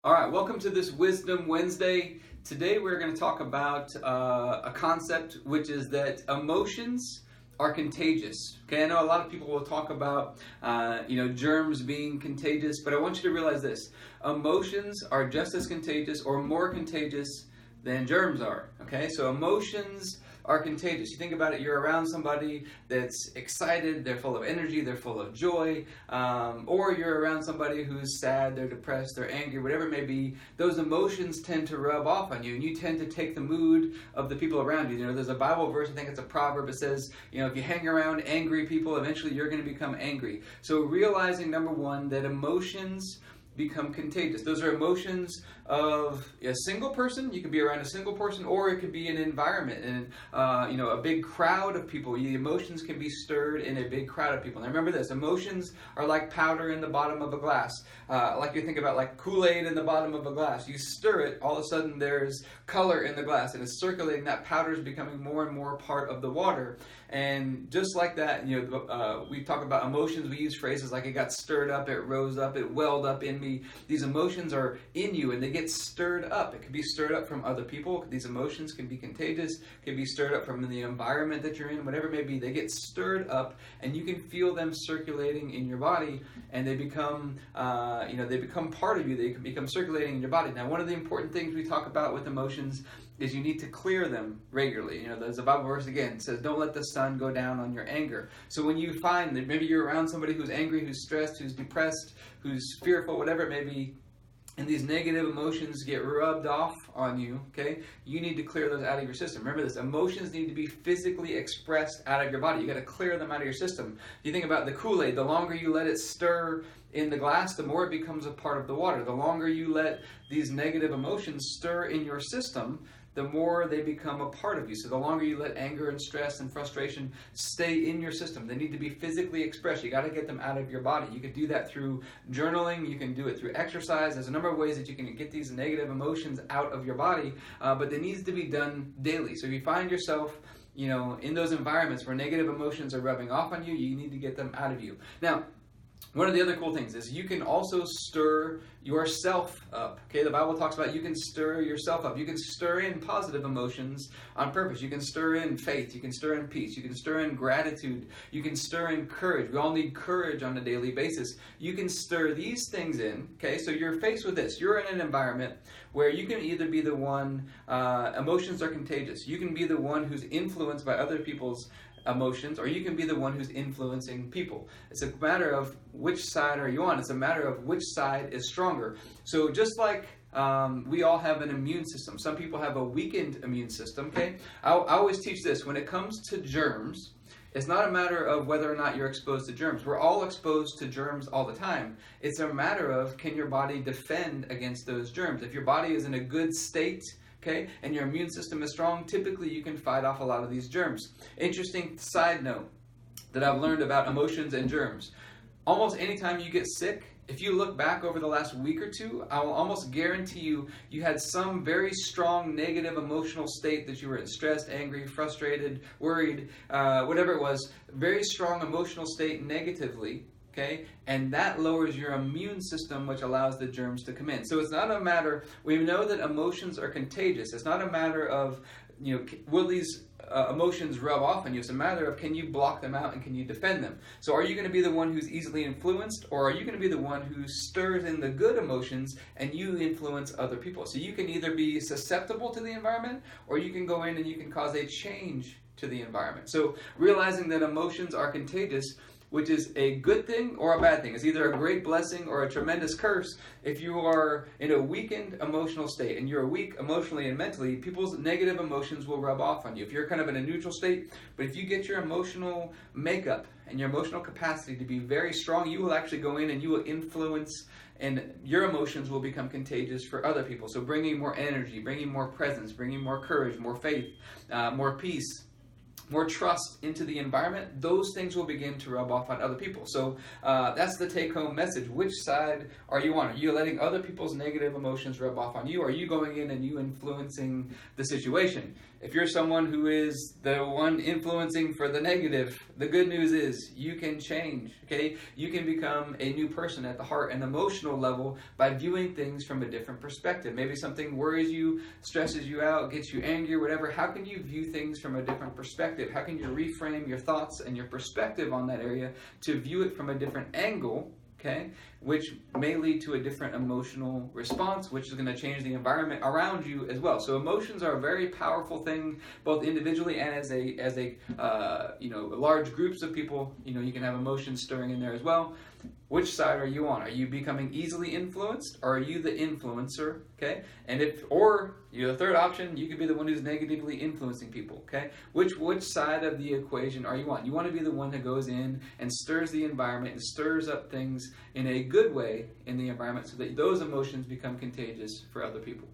All right, welcome to this Wisdom Wednesday. Today we're going to talk about a concept, which is that emotions are contagious. Okay, I know a lot of people will talk about germs being contagious, but I want you to realize this: emotions are just as contagious or more contagious than germs are. Okay, so emotions are contagious. You think about it, you're around somebody that's excited, they're full of energy, they're full of joy, or you're around somebody who's sad, they're depressed, they're angry, whatever it may be. Those emotions tend to rub off on you, and you tend to take the mood of the people around you. You know, there's a Bible verse, I think it's a proverb, it says, if you hang around angry people, eventually you're going to become angry. So realizing, number one, that emotions become contagious. Those are emotions of a single person. You could be around a single person, or it could be an environment and a big crowd of people. The emotions can be stirred in a big crowd of people. Now remember this: emotions are like powder in the bottom of a glass. Like you think about like Kool-Aid in the bottom of a glass. You stir it, all of a sudden there's color in the glass, and it's circulating. That powder is becoming more and more part of the water. And just like that, we talk about emotions. We use phrases like it got stirred up, it rose up, it welled up in me. These emotions are in you, and they get stirred up. It can be stirred up from other people. These emotions can be contagious, can be stirred up from the environment that you're in, whatever it may be. They get stirred up, and you can feel them circulating in your body, and they become, they become part of you. They can become circulating in your body. Now, one of the important things we talk about with emotions is you need to clear them regularly. There's a Bible verse again, it says, don't let the sun go down on your anger. So when you find that maybe you're around somebody who's angry, who's stressed, who's depressed, who's fearful, whatever it may be, and these negative emotions get rubbed off on you, okay, you need to clear those out of your system. Remember this: emotions need to be physically expressed out of your body. You got to clear them out of your system. If you think about the Kool-Aid, the longer you let it stir in the glass, the more it becomes a part of the water. The longer you let these negative emotions stir in your system, the more they become a part of you. So the longer you let anger and stress and frustration stay in your system, they need to be physically expressed. You got to get them out of your body. You can do that through journaling. You can do it through exercise. There's a number of ways that you can get these negative emotions out of your body, but it needs to be done daily. So if you find yourself in those environments where negative emotions are rubbing off on you, you need to get them out of you. Now, one of the other cool things is you can also stir yourself up. Okay, the Bible talks about you can stir yourself up. You can stir in positive emotions on purpose. You can stir in faith. You can stir in peace. You can stir in gratitude. You can stir in courage. We all need courage on a daily basis. You can stir these things in. Okay, so you're faced with this. You're in an environment where you can either be the one, emotions are contagious. You can be the one who's influenced by other people's emotions, or you can be the one who's influencing people. It's a matter of which side are you on. It's a matter of which side is stronger. So just like we all have an immune system. Some people have a weakened immune system. Okay, I always teach this: when it comes to germs, it's not a matter of whether or not you're exposed to germs. We're all exposed to germs all the time. It's a matter of, can your body defend against those germs? If your body is in a good state, okay, and your immune system is strong, typically you can fight off a lot of these germs. Interesting side note that I've learned about emotions and germs. Almost anytime you get sick, if you look back over the last week or two, I will almost guarantee you had some very strong negative emotional state that you were in: stressed, angry, frustrated, worried, whatever it was, very strong emotional state negatively. Okay, and that lowers your immune system, which allows the germs to come in. So it's not a matter, we know that emotions are contagious. It's not a matter of, will these emotions rub off on you? It's a matter of, can you block them out and can you defend them? So are you going to be the one who's easily influenced, or are you going to be the one who stirs in the good emotions and you influence other people? So you can either be susceptible to the environment, or you can go in and you can cause a change to the environment. So realizing that emotions are contagious, which is a good thing or a bad thing. It's either a great blessing or a tremendous curse. If you are in a weakened emotional state and you're weak emotionally and mentally, people's negative emotions will rub off on you. If you're kind of in a neutral state, but if you get your emotional makeup and your emotional capacity to be very strong, you will actually go in and you will influence, and your emotions will become contagious for other people. So bringing more energy, bringing more presence, bringing more courage, more faith, more peace, more trust into the environment, those things will begin to rub off on other people. So that's the take-home message. Which side are you on? Are you letting other people's negative emotions rub off on you? Or are you going in and you influencing the situation? If you're someone who is the one influencing for the negative, the good news is you can change, okay? You can become a new person at the heart and emotional level by viewing things from a different perspective. Maybe something worries you, stresses you out, gets you angry, whatever. How can you view things from a different perspective? How can you reframe your thoughts and your perspective on that area to view it from a different angle, okay, which may lead to a different emotional response, which is going to change the environment around you as well. So emotions are a very powerful thing, both individually and as a large groups of people. You can have emotions stirring in there as well. Which side are you on? Are you becoming easily influenced, or are you the influencer? Okay, and or you're the third option, you could be the one who's negatively influencing people. Okay, which side of the equation are you on? You want to be the one that goes in and stirs the environment and stirs up things in a good way in the environment, so that those emotions become contagious for other people.